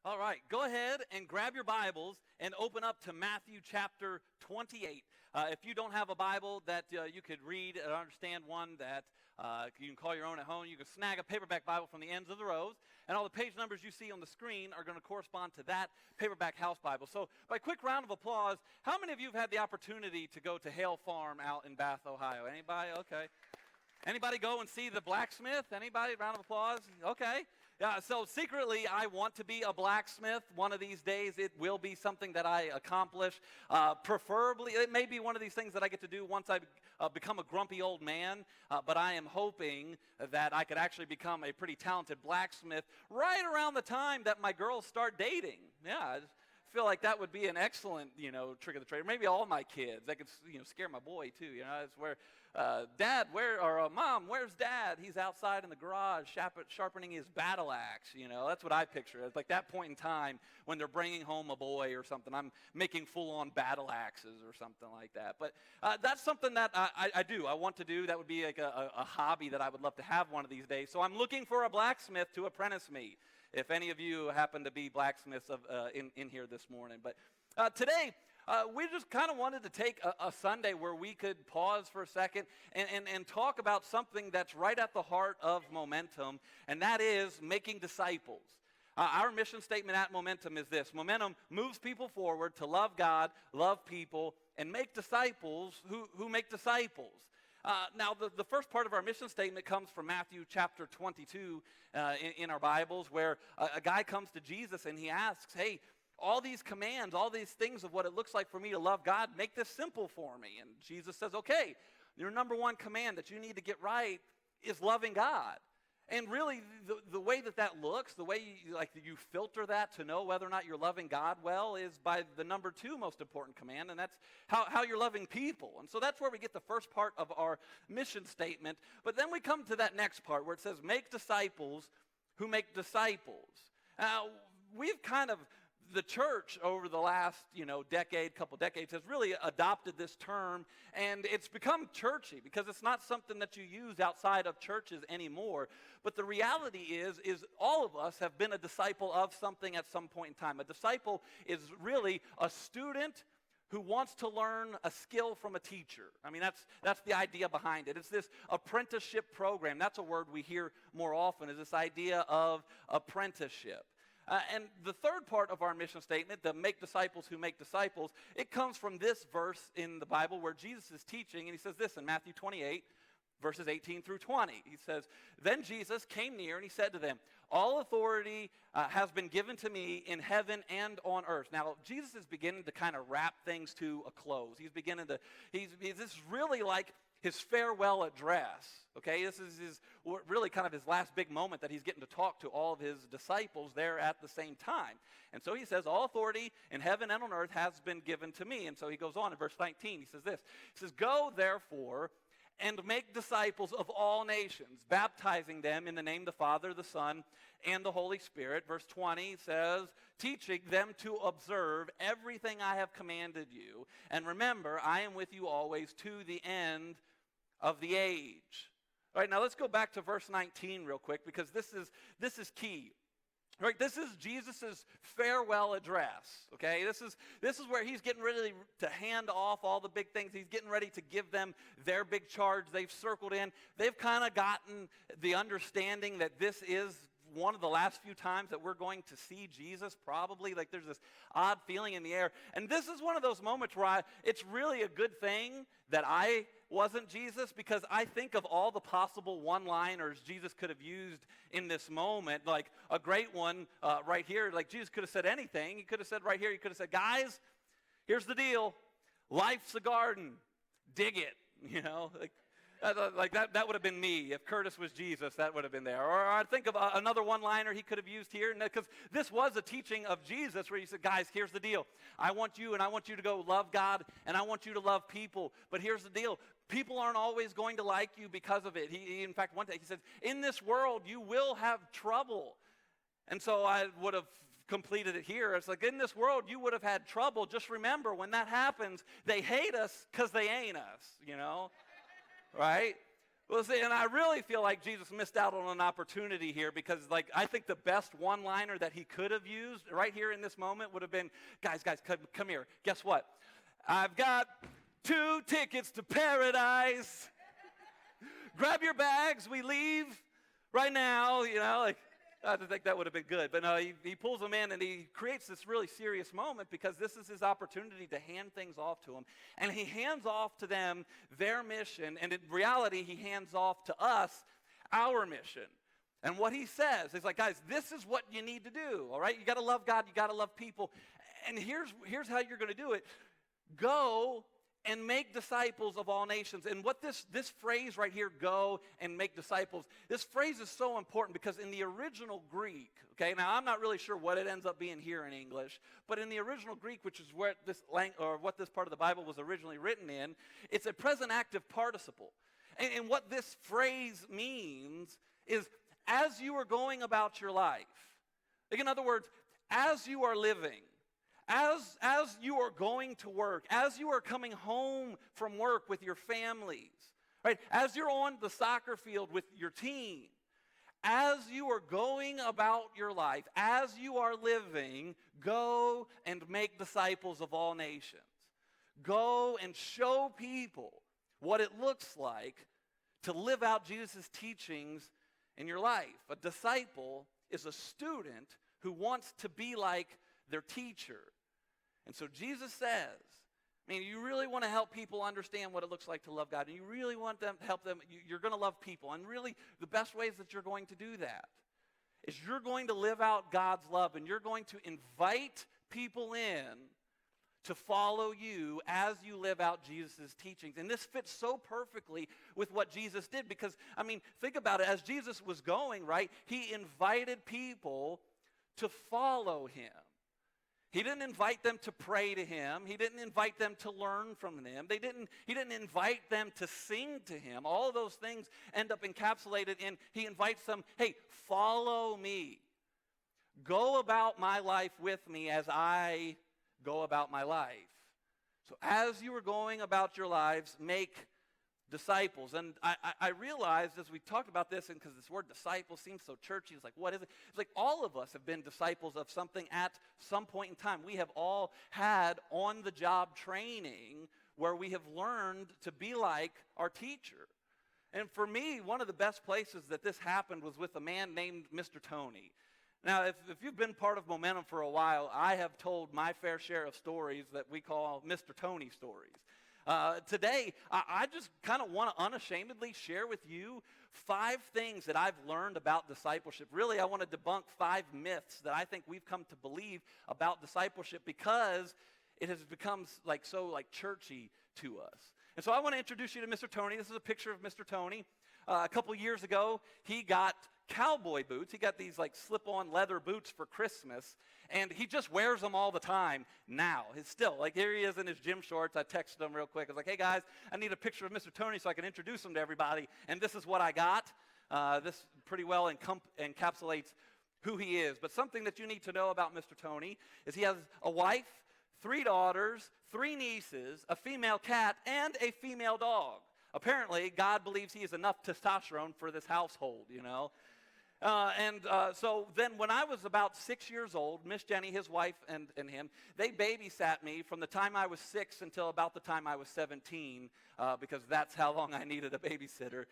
All right, go ahead and grab your Bibles and open up to Matthew chapter 28. If you don't have a Bible that you could read and understand one that you can call your own at home, you can snag a paperback Bible from the ends of the rows, and all the page numbers you see on the screen are going to correspond to that paperback house Bible. So by quick round of applause, how many of you have had the opportunity to go to Hale Farm out in Bath, Ohio? Anybody? Okay. Anybody go and see the blacksmith? Anybody? Round of applause? Okay. Yeah, so secretly, I want to be a blacksmith. One of these days, it will be something that I accomplish. Preferably, it may be one of these things that I get to do once I become a grumpy old man, but I am hoping that I could actually become a pretty talented blacksmith right around the time that my girls start dating. Yeah, I just feel like that would be an excellent, trick of the trade. Maybe all my kids. That could, scare my boy, too. It's where, Dad, Mom, where's Dad? He's outside in the garage sharpening his battle axe. That's what I picture. It's like that point in time when they're bringing home a boy or something. I'm making full-on battle axes or something like that. But that's something that I do. I want to do. That would be like a hobby that I would love to have one of these days. So I'm looking for a blacksmith to apprentice me. If any of you happen to be blacksmiths in here this morning. But today, we just kind of wanted to take a Sunday where we could pause for a second and talk about something that's right at the heart of Momentum, and that is making disciples. Our mission statement at Momentum is this: Momentum moves people forward to love God, love people, and make disciples who make disciples. Now, the first part of our mission statement comes from Matthew chapter 22 in our Bibles, where a guy comes to Jesus and he asks, hey, all these commands, all these things of what it looks like for me to love God, make this simple for me. And Jesus says, okay, your number one command that you need to get right is loving God. And really, the way that looks, the way you filter that to know whether or not you're loving God well is by the number two most important command, and that's how you're loving people. And so that's where we get the first part of our mission statement. But then we come to that next part where it says, make disciples who make disciples. Now, we've kind of, the church over the last, couple decades has really adopted this term, and it's become churchy because it's not something that you use outside of churches anymore. But the reality is all of us have been a disciple of something at some point in time. A disciple is really a student who wants to learn a skill from a teacher. I mean, that's the idea behind it. It's this apprenticeship program. That's a word we hear more often, is this idea of apprenticeship. And the third part of our mission statement, the make disciples who make disciples, it comes from this verse in the Bible where Jesus is teaching, and he says this in Matthew 28, verses 18 through 20. He says, then Jesus came near and he said to them, all authority has been given to me in heaven and on earth. Now, Jesus is beginning to kind of wrap things to a close. This is really like his farewell address, okay? This is really kind of his last big moment that he's getting to talk to all of his disciples there at the same time. And so he says, all authority in heaven and on earth has been given to me. And so he goes on in verse 19, he says this, he says, go therefore and make disciples of all nations, baptizing them in the name of the Father, the Son, and the Holy Spirit. Verse 20 says, teaching them to observe everything I have commanded you. And remember, I am with you always to the end of the age. All right, now let's go back to verse 19 real quick, because this is key. Right, this is Jesus' farewell address, okay? This is where he's getting ready to hand off all the big things. He's getting ready to give them their big charge. They've circled in. They've kind of gotten the understanding that this is one of the last few times that we're going to see Jesus, probably. Like there's this odd feeling in the air. And this is one of those moments where it's really a good thing that I wasn't Jesus, because I think of all the possible one-liners Jesus could have used in this moment. Like a great one right here, like Jesus could have said anything. He could have said right here, he could have said, guys, here's the deal. Life's a garden. Dig it, Like that would have been me. If Curtis was Jesus, that would have been there. Or I think of another one-liner he could have used here, because this was a teaching of Jesus where he said, guys, here's the deal. I want you to go love God, and I want you to love people. But here's the deal. People aren't always going to like you because of it. He in fact, one day he said, in this world you will have trouble. And so I would have completed it here. It's like, in this world you would have had trouble. Just remember, when that happens, they hate us because they ain't us, Right? Well, see, and I really feel like Jesus missed out on an opportunity here because, like, I think the best one-liner that he could have used right here in this moment would have been, guys, come here. Guess what? I've got 2 tickets to paradise. Grab your bags. We leave right now, like. I think that would have been good. But no, he pulls them in and he creates this really serious moment because this is his opportunity to hand things off to them. And he hands off to them their mission. And in reality, he hands off to us our mission. And what he says is like, guys, this is what you need to do, all right? You got to love God. You got to love people. And here's how you're going to do it. Go and make disciples of all nations. And what this phrase right here, go and make disciples, this phrase is so important because in the original Greek, okay, now I'm not really sure what it ends up being here in English, but in the original Greek, which is where what this part of the Bible was originally written in, it's a present active participle. And what this phrase means is as you are going about your life, like in other words, as you are living, as you are going to work, as you are coming home from work with your families, right? As you're on the soccer field with your team, as you are going about your life, as you are living, go and make disciples of all nations. Go and show people what it looks like to live out Jesus' teachings in your life. A disciple is a student who wants to be like their teacher. And so Jesus says, you really want to help people understand what it looks like to love God, and you really want them to help them, you're going to love people. And really, the best ways that you're going to do that is you're going to live out God's love, and you're going to invite people in to follow you as you live out Jesus' teachings. And this fits so perfectly with what Jesus did because, think about it. As Jesus was going, right, he invited people to follow him. He didn't invite them to pray to him. He didn't invite them to learn from him. He didn't invite them to sing to him. All of those things end up encapsulated in, he invites them, hey, follow me. Go about my life with me as I go about my life. So as you are going about your lives, make disciples. And I realized as we talked about this, and because this word disciple seems so churchy, it's like, what is it? It's like all of us have been disciples of something at some point in time. We have all had on-the-job training where we have learned to be like our teacher. And for me, one of the best places that this happened was with a man named Mr. Tony. Now, if you've been part of Momentum for a while, I have told my fair share of stories that we call Mr. Tony stories. Today, I just kind of want to unashamedly share with you 5 things that I've learned about discipleship. Really, I want to debunk 5 myths that I think we've come to believe about discipleship because it has become so churchy to us. And so I want to introduce you to Mr. Tony. This is a picture of Mr. Tony. A couple years ago, he got cowboy boots. He got these slip-on leather boots for Christmas, and he just wears them all the time now. He's still, here he is in his gym shorts. I texted him real quick. I was like, hey guys, I need a picture of Mr. Tony so I can introduce him to everybody, and this is what I got. This pretty well encapsulates who he is. But something that you need to know about Mr. Tony is he has a wife, 3 daughters, 3 nieces, a female cat, and a female dog. Apparently, God believes he is enough testosterone for this household, So then when I was about 6 years old, Miss Jenny, his wife, and him, they babysat me from the time I was 6 until about the time I was 17, because that's how long I needed a babysitter.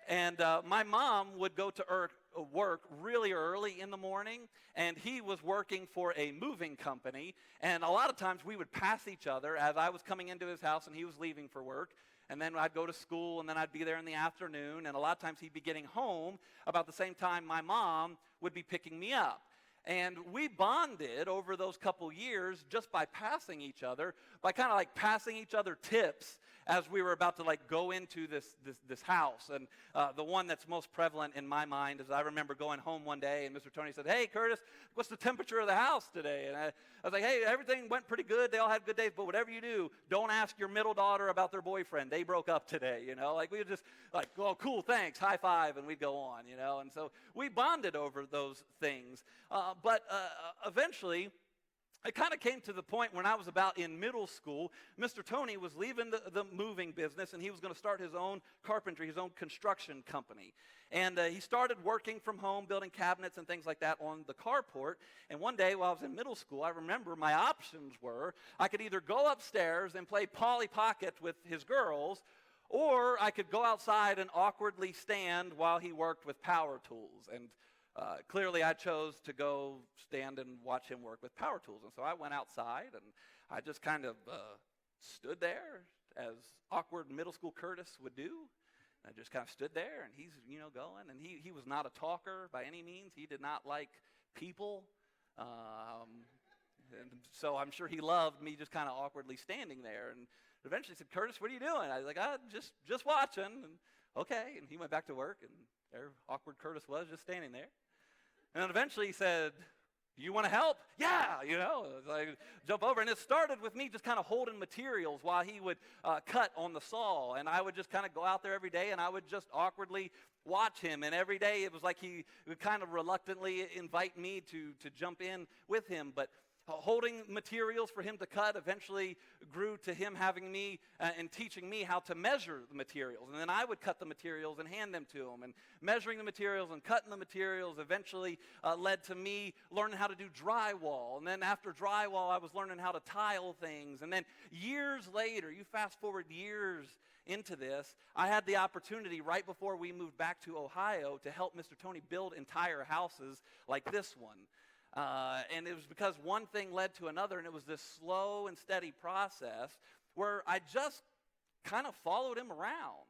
And my mom would go to work really early in the morning, and he was working for a moving company. And a lot of times we would pass each other as I was coming into his house and he was leaving for work. And then I'd go to school, and then I'd be there in the afternoon. And a lot of times he'd be getting home about the same time my mom would be picking me up. And we bonded over those couple years just by passing each other, by kind of passing each other tips as we were about to go into this house. And the one that's most prevalent in my mind is I remember going home one day and Mr. Tony said, hey, Curtis, what's the temperature of the house today? And I was like, hey, everything went pretty good. They all had good days, but whatever you do, don't ask your middle daughter about their boyfriend. They broke up today, we would just oh, cool, thanks, high five, and we'd go on, And so we bonded over those things. But eventually, It kind of came to the point when I was about in middle school. Mr. Tony was leaving the moving business, and he was going to start his own carpentry, his own construction company. And he started working from home, building cabinets and things like that on the carport. And one day while I was in middle school, I remember my options were I could either go upstairs and play Polly Pocket with his girls, or I could go outside and awkwardly stand while he worked with power tools. And clearly I chose to go stand and watch him work with power tools. And so I went outside, and I just kind of stood there as awkward middle school Curtis would do. I just kind of stood there, and he's, going. And he was not a talker by any means. He did not like people. And so I'm sure he loved me just kind of awkwardly standing there. And eventually he said, "Curtis, what are you doing?" I was like, just watching. And okay. And he went back to work, and there awkward Curtis was just standing there. And then eventually he said, "Do you want to help?" "Yeah," I jump over. And it started with me just kind of holding materials while he would cut on the saw. And I would just kind of go out there every day, and I would just awkwardly watch him. And every day it was like he would kind of reluctantly invite me to jump in with him. But holding materials for him to cut eventually grew to him having me and teaching me how to measure the materials. And then I would cut the materials and hand them to him. And measuring the materials and cutting the materials eventually led to me learning how to do drywall. And then after drywall, I was learning how to tile things. And then years later, you fast forward years into this, I had the opportunity right before we moved back to Ohio to help Mr. Tony build entire houses like this one. And it was because one thing led to another, and it was this slow and steady process where I just kind of followed him around.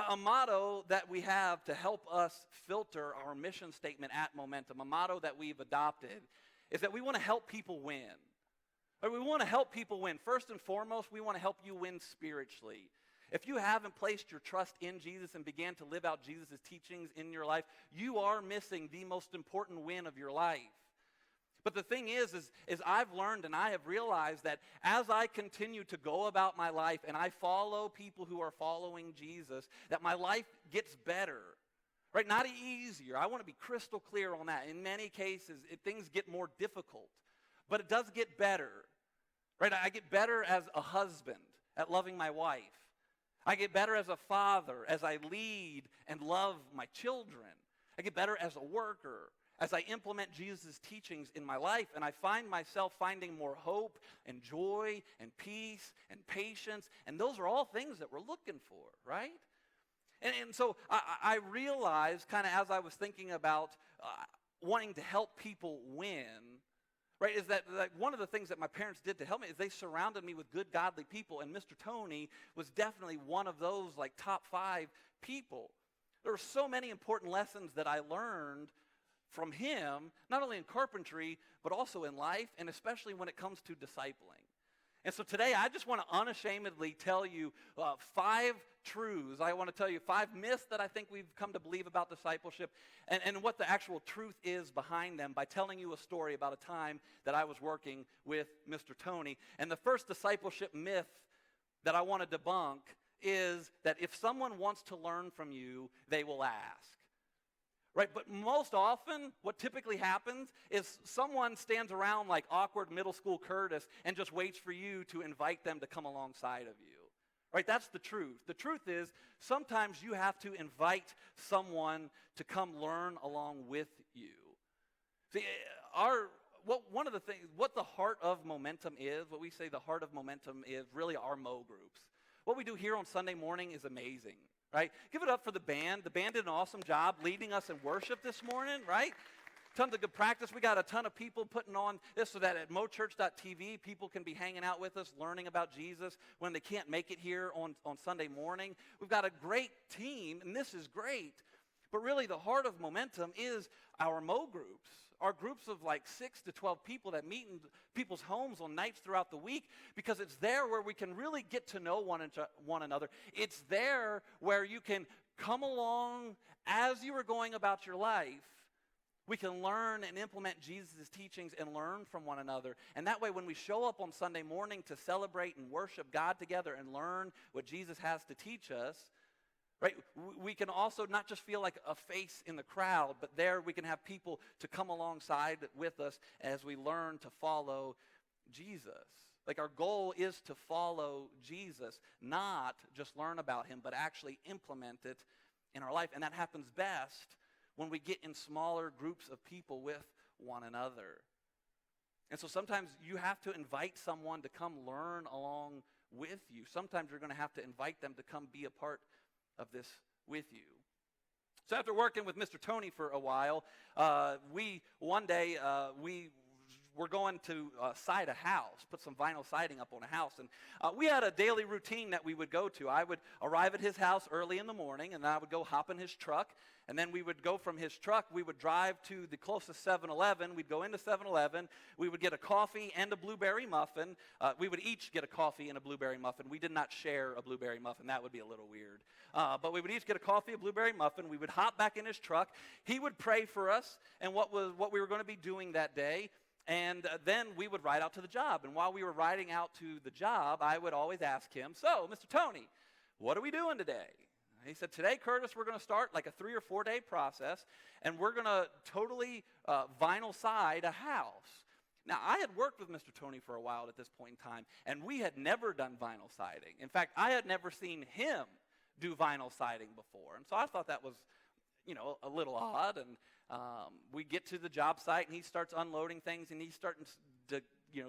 A motto that we have to help us filter our mission statement at Momentum, a motto that we've adopted, is that we want to help people win. Or we want to help people win. First and foremost, we want to help you win spiritually. If you haven't placed your trust in Jesus and began to live out Jesus' teachings in your life, you are missing the most important win of your life. But the thing is I've learned and I have realized that as I continue to go about my life and I follow people who are following Jesus, that my life gets better, right? Not easier. I want to be crystal clear on that. In many cases, things get more difficult, but it does get better, right? I get better as a husband at loving my wife. I get better as a father as I lead and love my children. I get better as a worker as I implement Jesus' teachings in my life, and I find myself finding more hope and joy and peace and patience, and those are all things that we're looking for, right? And so I realized, kind of as I was thinking about wanting to help people win, right, is that one of the things that my parents did to help me is they surrounded me with good, godly people, and Mr. Tony was definitely one of those, top 5 people. There were so many important lessons that I learned from him, not only in carpentry, but also in life, and especially when it comes to discipling. And so today, I just want to unashamedly tell you 5 truths. I want to tell you 5 myths that I think we've come to believe about discipleship and what the actual truth is behind them by telling you a story about a time that I was working with Mr. Tony. And the first discipleship myth that I want to debunk is that if someone wants to learn from you, they will ask. Right, but most often, what typically happens is someone stands around like awkward middle school Curtis and just waits for you to invite them to come alongside of you. Right, that's the truth. The truth is, sometimes you have to invite someone to come learn along with you. See, one of the things, what the heart of Momentum is, what we say the heart of Momentum is really our Mo groups. What we do here on Sunday morning is amazing. Right? Give it up for the band. The band did an awesome job leading us in worship this morning, right? Tons of good practice. We got a ton of people putting on this so that at mochurch.tv, people can be hanging out with us, learning about Jesus when they can't make it here on Sunday morning. We've got a great team, and this is great. But really, the heart of Momentum is our Mo groups. Our groups of 6 to 12 people that meet in people's homes on nights throughout the week, because it's there where we can really get to know one another. It's there where you can come along as you are going about your life. We can learn and implement Jesus' teachings and learn from one another. And that way, when we show up on Sunday morning to celebrate and worship God together and learn what Jesus has to teach us, Right? We can also not just feel like a face in the crowd, but there we can have people to come alongside with us as we learn to follow Jesus. Like our goal is to follow Jesus, not just learn about him, but actually implement it in our life. And that happens best when we get in smaller groups of people with one another. And so sometimes you have to invite someone to come learn along with you. Sometimes you're going to have to invite them to come be a part of this with you. So after working with Mr. Tony for a while, we were going to side a house, put some vinyl siding up on a house. And we had a daily routine that we would go to. I would arrive at his house early in the morning, and I would go hop in his truck. And then we would go from his truck, we would drive to the closest 7-Eleven. We'd go into 7-Eleven. We would get a coffee and a blueberry muffin. We would each get a coffee and a blueberry muffin. We did not share a blueberry muffin. That would be a little weird. But we would each get a coffee, a blueberry muffin. We would hop back in his truck. He would pray for us and what we were going to be doing that day. And then we would ride out to the job. And while we were riding out to the job, I would always ask him, "So, Mr. Tony, what are we doing today?" He said, "Today, Curtis, we're going to start like a 3 or 4 day process, and we're going to totally vinyl side a house." Now, I had worked with Mr. Tony for a while at this point in time, and we had never done vinyl siding. In fact, I had never seen him do vinyl siding before. And so I thought that was, a little odd. And we get to the job site, and he starts unloading things, and he's starting to,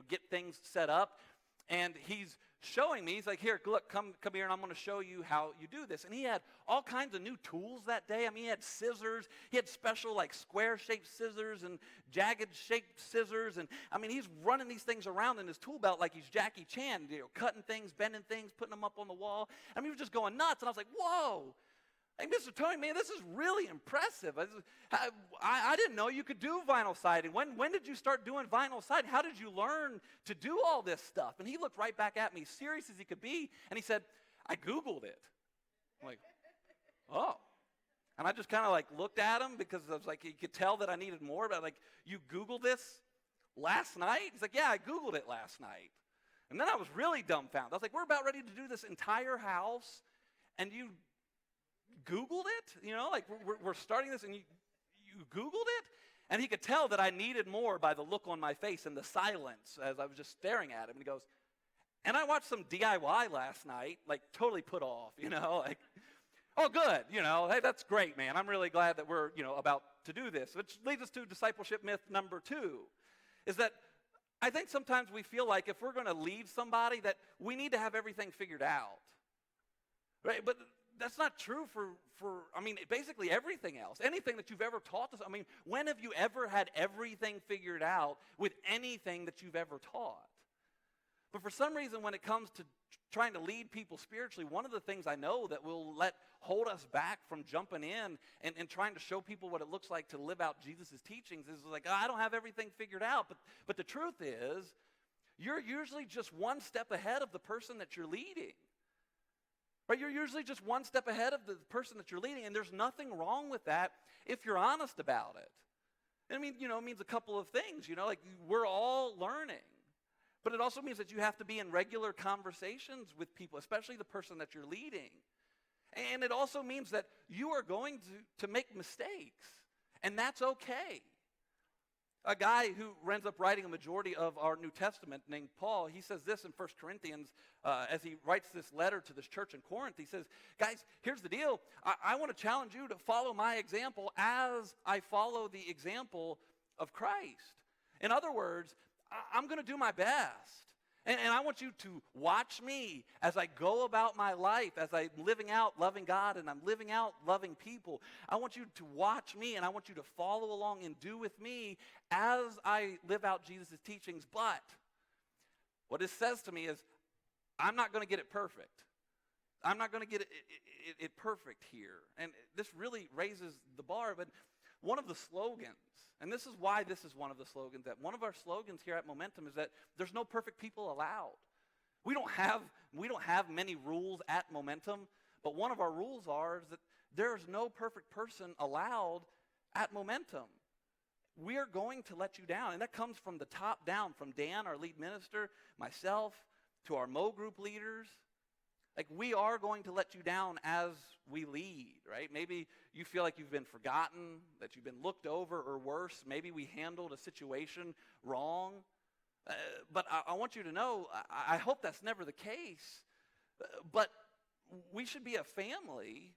get things set up. And he's showing me, he's like, "Here, look, come here, and I'm going to show you how you do this." And he had all kinds of new tools that day. I mean, he had scissors. He had special, like, square-shaped scissors and jagged-shaped scissors. And, I mean, he's running these things around in his tool belt like he's Jackie Chan, cutting things, bending things, putting them up on the wall. I mean, he was just going nuts. And I was like, whoa. Hey, Mr. Tony, man, this is really impressive. I didn't know you could do vinyl siding. When did you start doing vinyl siding? How did you learn to do all this stuff? And he looked right back at me, serious as he could be, and he said, "I Googled it." I'm like, "Oh." And I just kind of looked at him because I was like, you could tell that I needed more, but "You Googled this last night?" He's like, "Yeah, I Googled it last night." And then I was really dumbfounded. I was like, "We're about ready to do this entire house, and you Googled it? We're starting this, and you Googled it?" And he could tell that I needed more by the look on my face and the silence as I was just staring at him. And he goes, "And I watched some DIY last night," totally put off, "Oh, good, hey, that's great, man. I'm really glad that we're, about to do this." Which leads us to discipleship myth number 2, is that I think sometimes we feel like if we're going to lead somebody that we need to have everything figured out, right? But that's not true for basically everything else. Anything that you've ever taught us. When have you ever had everything figured out with anything that you've ever taught? But for some reason, when it comes to trying to lead people spiritually, one of the things I know that will hold us back from jumping in and trying to show people what it looks like to live out Jesus' teachings is I don't have everything figured out. But the truth is, you're usually just one step ahead of the person that you're leading. Right? You're usually just one step ahead of the person that you're leading, and there's nothing wrong with that if you're honest about it. It means a couple of things. We're all learning. But it also means that you have to be in regular conversations with people, especially the person that you're leading. And it also means that you are going to make mistakes, and that's okay. A guy who ends up writing a majority of our New Testament named Paul, he says this in 1 Corinthians as he writes this letter to this church in Corinth. He says, "Guys, here's the deal. I want to challenge you to follow my example as I follow the example of Christ." In other words, I'm going to do my best. And I want you to watch me as I go about my life, as I'm living out loving God and I'm living out loving people. I want you to watch me, and I want you to follow along and do with me as I live out Jesus' teachings. But what it says to me is, I'm not going to get it perfect. I'm not going to get it perfect here. And this really raises the bar. But one of the slogans, and this is why this is one of the slogans, that one of our slogans here at Momentum is that there's no perfect people allowed. We don't have many rules at Momentum, but one of our rules is that there's no perfect person allowed at Momentum. We are going to let you down, and that comes from the top down, from Dan, our lead minister, myself, to our Mo group leaders. Like, we are going to let you down as we lead, right? Maybe you feel like you've been forgotten, that you've been looked over, or worse, maybe we handled a situation wrong. But I want you to know, I hope that's never the case. But we should be a family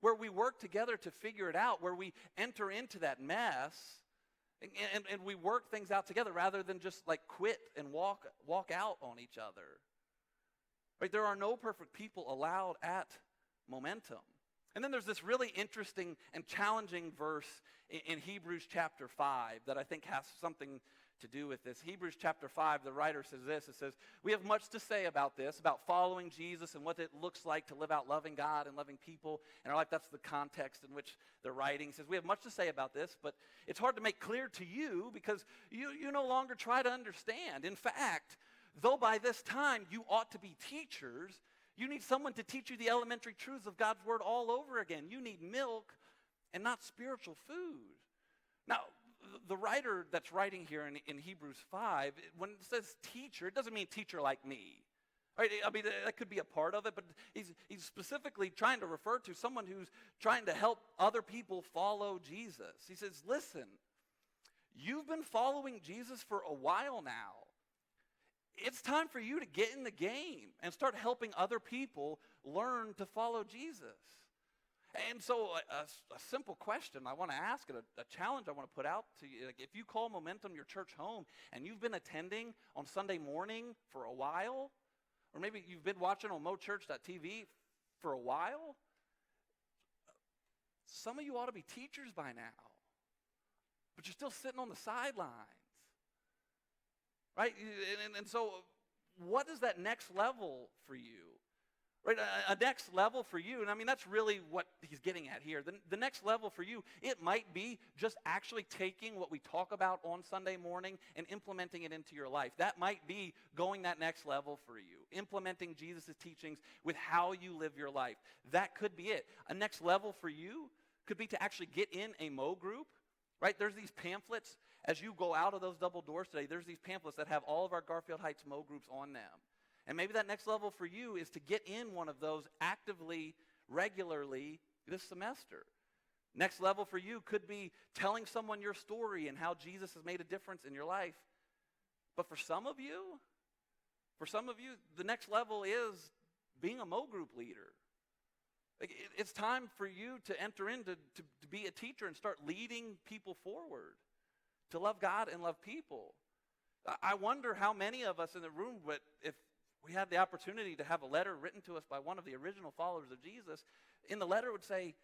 where we work together to figure it out, where we enter into that mess and we work things out together rather than just like quit and walk out on each other. Right? There are no perfect people allowed at Momentum. And then there's this really interesting and challenging verse in Hebrews chapter 5 that I think has something to do with this. Hebrews chapter 5, the writer says this. It says, we have much to say about this, about following Jesus and what it looks like to live out loving God and loving people in our life. That's the context in which the writing says. We have much to say about this, but it's hard to make clear to you because you no longer try to understand. In fact, though by this time you ought to be teachers, you need someone to teach you the elementary truths of God's word all over again. You need milk and not spiritual food. Now, the writer that's writing here in Hebrews 5, when it says teacher, it doesn't mean teacher like me. Right? I mean, that could be a part of it, but he's specifically trying to refer to someone who's trying to help other people follow Jesus. He says, listen, you've been following Jesus for a while now. It's time for you to get in the game and start helping other people learn to follow Jesus. And so a simple question I want to ask, and a challenge I want to put out to you, like if you call Momentum your church home and you've been attending on Sunday morning for a while, or maybe you've been watching on mochurch.tv for a while, some of you ought to be teachers by now, but you're still sitting on the sidelines, right? And so what is that next level for you? Right, a next level for you, and I mean, that's really what he's getting at here. The next level for you, it might be just actually taking what we talk about on Sunday morning and implementing it into your life. That might be going that next level for you, implementing Jesus' teachings with how you live your life. That could be it. A next level for you could be to actually get in a Mo group, right? There's these pamphlets. As you go out of those double doors today, there's these pamphlets that have all of our Garfield Heights Mo groups on them. And maybe that next level for you is to get in one of those actively, regularly this semester. Next level for you could be telling someone your story and how Jesus has made a difference in your life. But for some of you, the next level is being a Mo group leader. It's time for you to enter into to be a teacher and start leading people forward, to love God and love people. I wonder how many of us in the room, but if we had the opportunity to have a letter written to us by one of the original followers of Jesus, in the letter would say,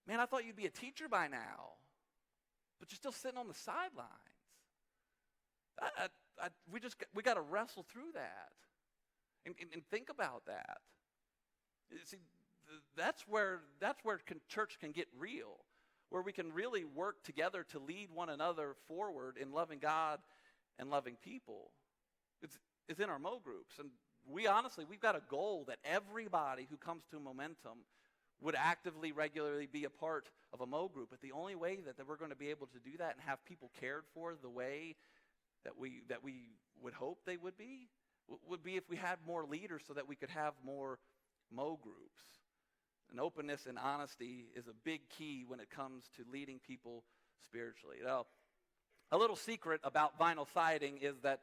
man, I thought you'd be a teacher by now, but you're still sitting on the sidelines. We got to wrestle through that and think about that. See, that's where church can get real, where we can really work together to lead one another forward in loving God and loving people. It's in our Mo groups. And we've got a goal that everybody who comes to Momentum would actively, regularly be a part of a Mo group. But the only way that we're going to be able to do that and have people cared for the way that we would hope they would be if we had more leaders so that we could have more Mo groups. And openness and honesty is a big key when it comes to leading people spiritually. Now, a little secret about vinyl siding is that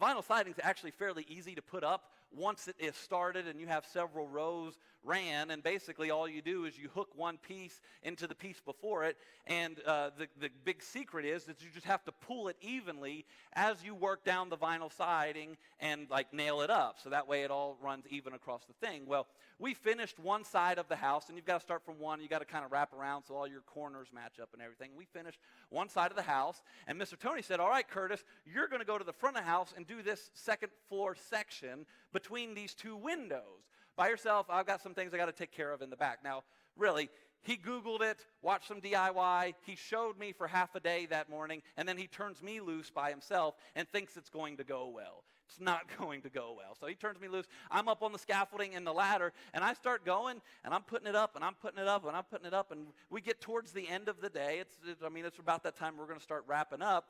vinyl siding is actually fairly easy to put up once it is started and you have several rows ran, and basically all you do is you hook one piece into the piece before it, and the big secret is that you just have to pull it evenly as you work down the vinyl siding and like nail it up, so that way it all runs even across the thing. Well, we finished one side of the house, and you've got to start from one. You've got to kind of wrap around so all your corners match up and everything. We finished one side of the house, and Mr. Tony said, all right, Curtis, you're going to go to the front of the house and do this second floor section between these two windows. By yourself, I've got some things I got to take care of in the back. Now, really, he Googled it, watched some DIY. He showed me for half a day that morning, and then he turns me loose by himself and thinks it's going to go well. It's not going to go well. So he turns me loose. I'm up on the scaffolding and the ladder, and I start going, and I'm putting it up, and I'm putting it up, and I'm putting it up, and we get towards the end of the day. It's about that time we're going to start wrapping up,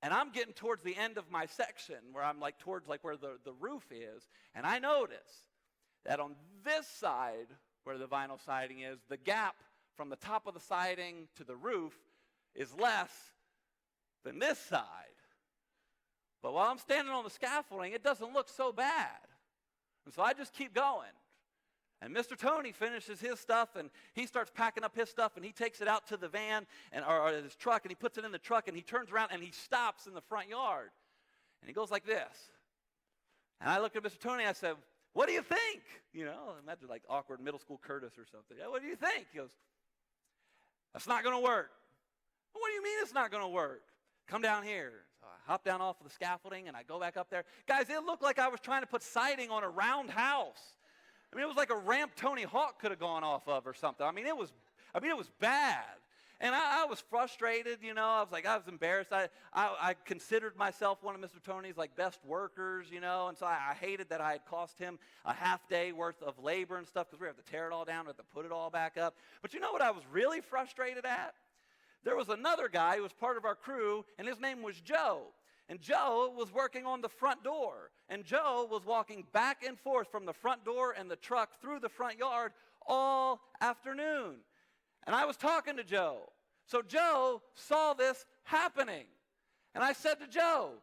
and I'm getting towards the end of my section where I'm like towards like where the roof is, and I notice that on this side, where the vinyl siding is, the gap from the top of the siding to the roof is less than this side. But while I'm standing on the scaffolding, it doesn't look so bad. And so I just keep going. And Mr. Tony finishes his stuff, and he starts packing up his stuff, and he takes it out to the van or his truck, and he puts it in the truck, and he turns around, and he stops in the front yard. And he goes like this. And I look at Mr. Tony, and I said, "What do you think?" You know, imagine like awkward middle school Curtis or something. "Yeah, what do you think?" He goes, "That's not going to work." "What do you mean it's not going to work?" "Come down here." So I hop down off of the scaffolding, and I go back up there. Guys, it looked like I was trying to put siding on a round house. I mean, it was like a ramp Tony Hawk could have gone off of or something. I mean, it was bad. And I was frustrated, you know. I was embarrassed. I considered myself one of Mr. Tony's like best workers, you know. And so I hated that I had cost him a half day worth of labor and stuff, because we have to tear it all down, we have to put it all back up. But you know what I was really frustrated at? There was another guy who was part of our crew, and his name was Joe. And Joe was working on the front door. And Joe was walking back and forth from the front door and the truck through the front yard all afternoon. And I was talking to Joe. So Joe saw this happening. And I said to Joe,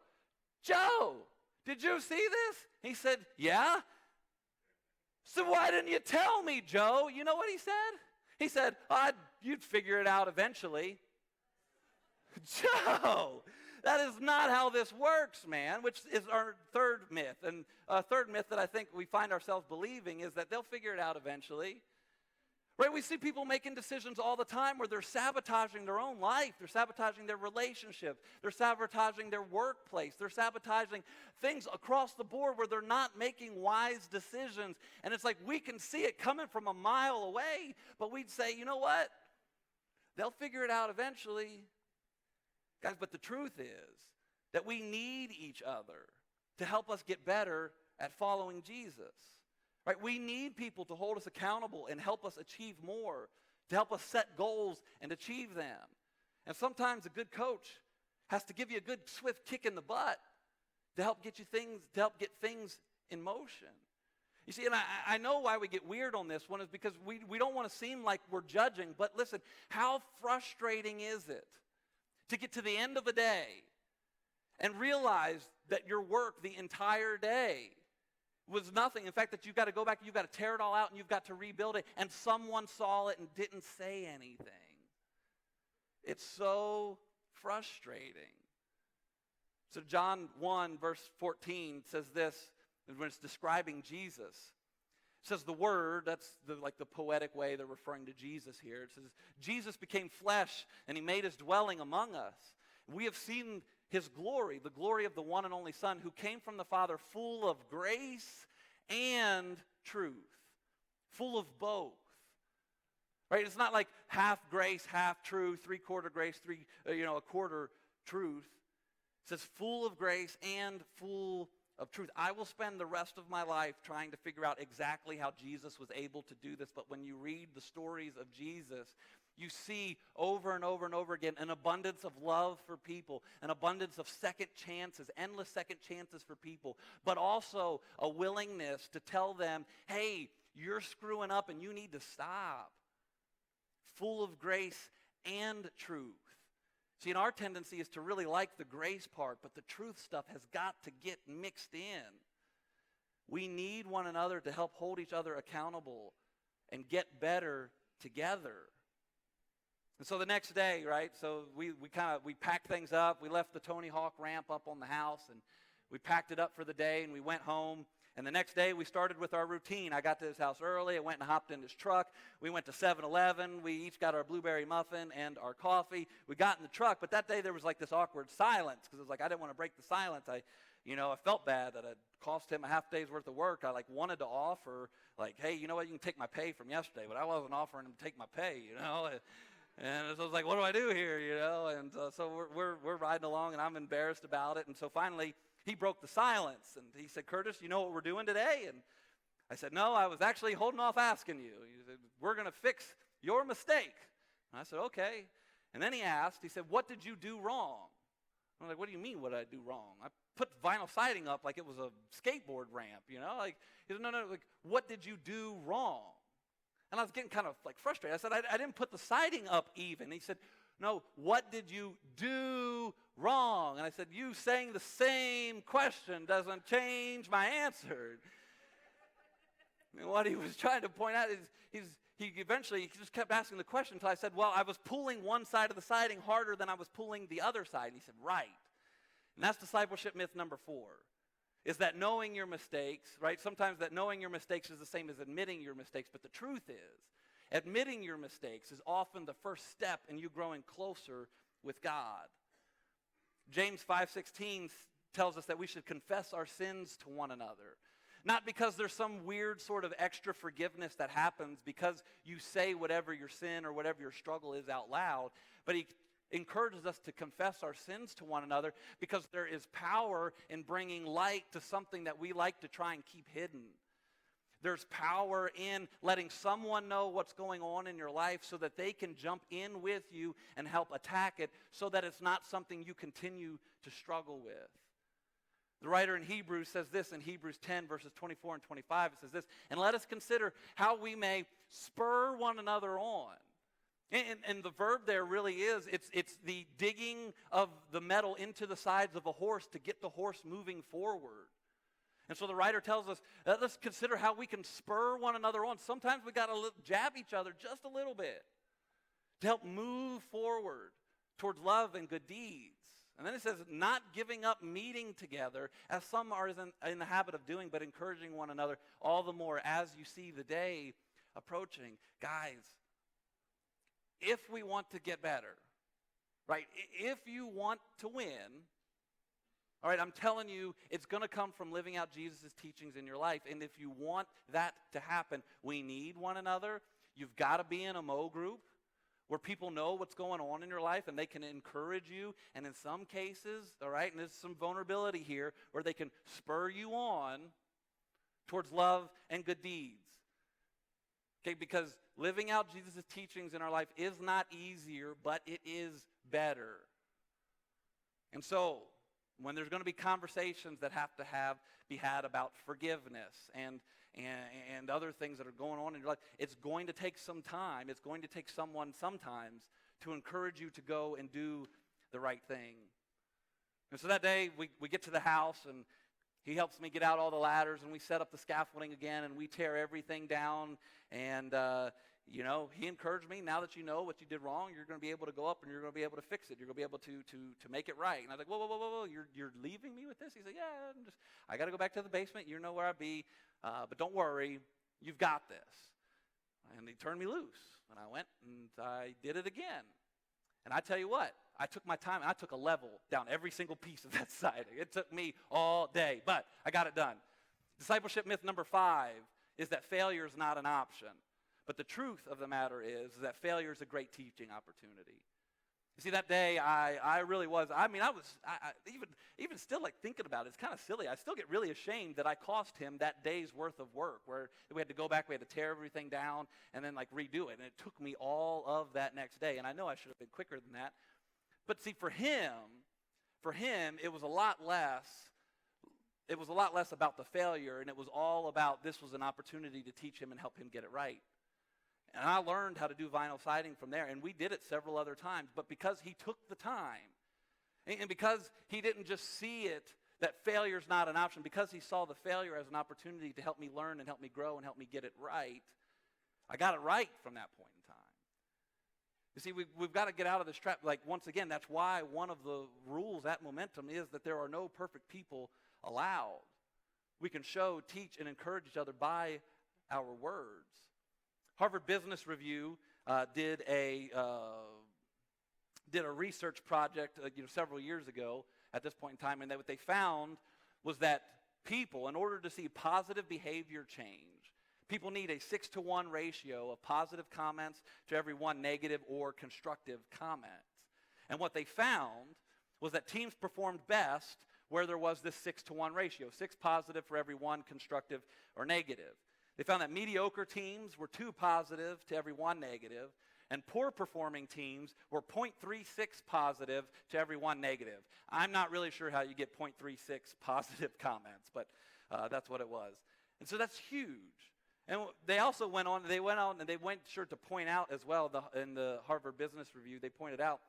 "Joe, did you see this?" He said, "Yeah." "So why didn't you tell me, Joe?" You know what he said? He said, "You'd figure it out eventually." Joe, that is not how this works, man, which is our third myth. And a third myth that I think we find ourselves believing is that they'll figure it out eventually. Right? We see people making decisions all the time where they're sabotaging their own life. They're sabotaging their relationship. They're sabotaging their workplace. They're sabotaging things across the board where they're not making wise decisions. And it's like we can see it coming from a mile away, but we'd say, you know what? They'll figure it out eventually. Guys, but the truth is that we need each other to help us get better at following Jesus. Right? We need people to hold us accountable and help us achieve more, to help us set goals and achieve them. And sometimes a good coach has to give you a good swift kick in the butt to help get things in motion. You see, and I know why we get weird on this one is because we don't want to seem like we're judging, but listen, how frustrating is it to get to the end of a day and realize that your work the entire day was nothing. In fact, that you've got to go back and you've got to tear it all out and you've got to rebuild it, and someone saw it and didn't say anything. It's so frustrating. So John 1 verse 14 says this, when it's describing Jesus. It says the Word, that's like the poetic way they're referring to Jesus here. It says, "Jesus became flesh and he made his dwelling among us. We have seen his glory, the glory of the one and only Son who came from the Father, full of grace and truth." Full of both. Right? It's not like half grace, half truth, 3/4 grace, a quarter truth. It says full of grace and full of truth. I will spend the rest of my life trying to figure out exactly how Jesus was able to do this, but when you read the stories of Jesus, you see over and over and over again an abundance of love for people, an abundance of second chances, endless second chances for people, but also a willingness to tell them, hey, you're screwing up and you need to stop. Full of grace and truth. See, and our tendency is to really like the grace part, but the truth stuff has got to get mixed in. We need one another to help hold each other accountable and get better together. And so the next day, right, so we packed things up. We left the Tony Hawk ramp up on the house, and we packed it up for the day, and we went home. And the next day, we started with our routine. I got to his house early. I went and hopped in his truck. We went to 7-Eleven. We each got our blueberry muffin and our coffee. We got in the truck, but that day there was like this awkward silence because it was like I didn't want to break the silence. I felt bad that I'd cost him a half day's worth of work. I wanted to offer, hey, you know what? You can take my pay from yesterday, but I wasn't offering him to take my pay, And so I was like, what do I do here, And so we're riding along, and I'm embarrassed about it. And so finally, he broke the silence, and he said, Curtis, you know what we're doing today? And I said, no, I was actually holding off asking you. He said, we're going to fix your mistake. And I said, okay. And then he said, what did you do wrong? I'm like, what do you mean, what did I do wrong? I put vinyl siding up like it was a skateboard ramp, you know? Like, he said, no, like, what did you do wrong? And I was getting kind of like frustrated. I said, I didn't put the siding up even. He said, no, what did you do wrong? And I said, you saying the same question doesn't change my answer. And what he was trying to point out is he eventually just kept asking the question until I said, well, I was pulling one side of the siding harder than I was pulling the other side. And he said, right. And that's discipleship myth number 4, is that knowing your mistakes, right? Sometimes that knowing your mistakes is the same as admitting your mistakes, but the truth is, admitting your mistakes is often the first step in you growing closer with God. James 5:16 tells us that we should confess our sins to one another. Not because there's some weird sort of extra forgiveness that happens because you say whatever your sin or whatever your struggle is out loud, but he encourages us to confess our sins to one another because there is power in bringing light to something that we like to try and keep hidden. There's power in letting someone know what's going on in your life so that they can jump in with you and help attack it so that it's not something you continue to struggle with. The writer in Hebrews says this in Hebrews 10, verses 24 and 25. It says this, and let us consider how we may spur one another on. And the verb there really is, it's the digging of the metal into the sides of a horse to get the horse moving forward. And so the writer tells us, let's consider how we can spur one another on. Sometimes we got to jab each other just a little bit to help move forward towards love and good deeds. And then it says, not giving up meeting together, as some are in the habit of doing, but encouraging one another all the more as you see the day approaching. Guys, if we want to get better, right, if you want to win, all right, I'm telling you, it's going to come from living out Jesus' teachings in your life. And if you want that to happen, we need one another. You've got to be in a Mo group where people know what's going on in your life and they can encourage you. And in some cases, all right, and there's some vulnerability here, where they can spur you on towards love and good deeds. Okay, because living out Jesus' teachings in our life is not easier, but it is better. And so, when there's going to be conversations that have to be had about forgiveness and other things that are going on in your life, it's going to take some time. It's going to take someone sometimes to encourage you to go and do the right thing. And so that day, we get to the house, and he helps me get out all the ladders, and we set up the scaffolding again, and we tear everything down. And, he encouraged me, now that you know what you did wrong, you're going to be able to go up and you're going to be able to fix it. You're going to be able to make it right. And I was like, whoa, you're leaving me with this? He said, yeah, I got to go back to the basement. You know where I'll be, but don't worry, you've got this. And he turned me loose, and I went and I did it again. And I tell you what, I took my time, and I took a level down every single piece of that siding. It took me all day, but I got it done. Discipleship myth number 5 is that failure is not an option. But the truth of the matter is that failure is a great teaching opportunity. You see, that day, I really was, I even still like thinking about it, it's kind of silly. I still get really ashamed that I cost him that day's worth of work where we had to go back, we had to tear everything down and then like redo it. And it took me all of that next day. And I know I should have been quicker than that. But see, for him, it was a lot less. It was a lot less about the failure, and it was all about this was an opportunity to teach him and help him get it right. And I learned how to do vinyl siding from there, and we did it several other times. But because he took the time, and because he didn't just see it, that failure's not an option, because he saw the failure as an opportunity to help me learn and help me grow and help me get it right, I got it right from that point in time. You see, we've got to get out of this trap. Like, once again, that's why one of the rules at Momentum is that there are no perfect people allowed. We can show, teach, and encourage each other by our words. Harvard Business Review did a research project several years ago at this point in time, and what they found was that people, in order to see positive behavior change, people need a 6-to-1 ratio of positive comments to every one negative or constructive comment. And what they found was that teams performed best where there was this 6-to-1 ratio, 6 positive for every 1 constructive or negative. They found that mediocre teams were 2 positive to every 1 negative, and poor performing teams were 0.36 positive to every 1 negative. I'm not really sure how you get 0.36 positive comments, but that's what it was. And so that's huge. And they also went on and they went sure to point out as well, in the Harvard Business Review, they pointed out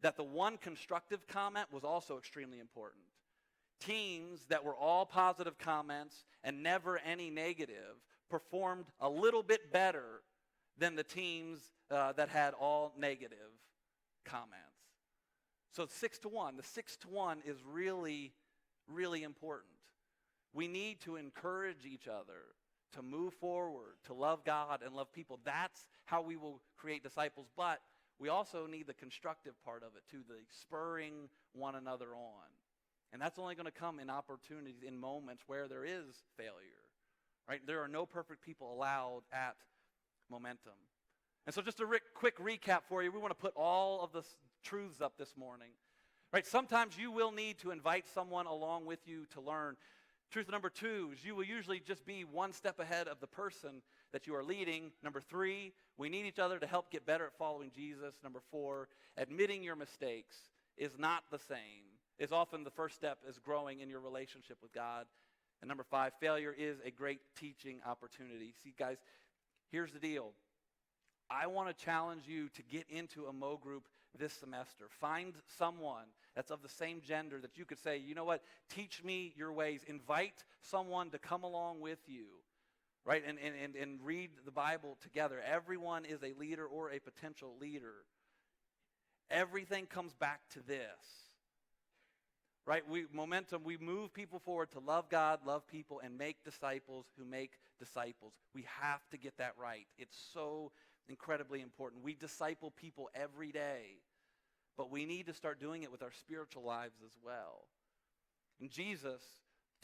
that the one constructive comment was also extremely important. Teams that were all positive comments and never any negative performed a little bit better than the teams that had all negative comments. So 6-1. The 6-1 is really, really important. We need to encourage each other to move forward, to love God and love people. That's how we will create disciples. But we also need the constructive part of it too, the spurring one another on. And that's only going to come in opportunities, in moments where there is failure. Right? There are no perfect people allowed at Momentum. And so just a quick recap for you. We want to put all of the truths up this morning. Right? Sometimes you will need to invite someone along with you to learn. Truth number 2 is you will usually just be one step ahead of the person that you are leading. Number 3, we need each other to help get better at following Jesus. Number 4, admitting your mistakes is not the same. It's often the first step is growing in your relationship with God. And number 5, failure is a great teaching opportunity. See, guys, here's the deal. I want to challenge you to get into a Mo group this semester. Find someone that's of the same gender that you could say, you know what, teach me your ways. Invite someone to come along with you, right, and read the Bible together. Everyone is a leader or a potential leader. Everything comes back to this, right? Momentum, we move people forward to love God, love people, and make disciples who make disciples. We have to get that right. It's so incredibly important. We disciple people every day, but we need to start doing it with our spiritual lives as well. And Jesus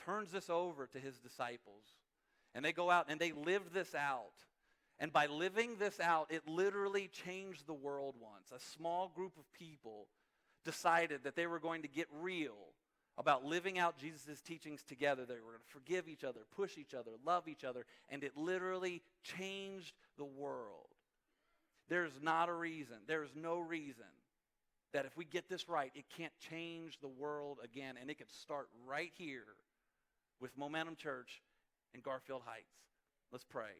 turns this over to his disciples, and they go out and they live this out. And by living this out, it literally changed the world once. A small group of people decided that they were going to get real about living out Jesus' teachings together. They were going to forgive each other, push each other, love each other, and it literally changed the world. There's no reason that if we get this right, it can't change the world again, and it can start right here with Momentum Church in Garfield Heights. Let's pray.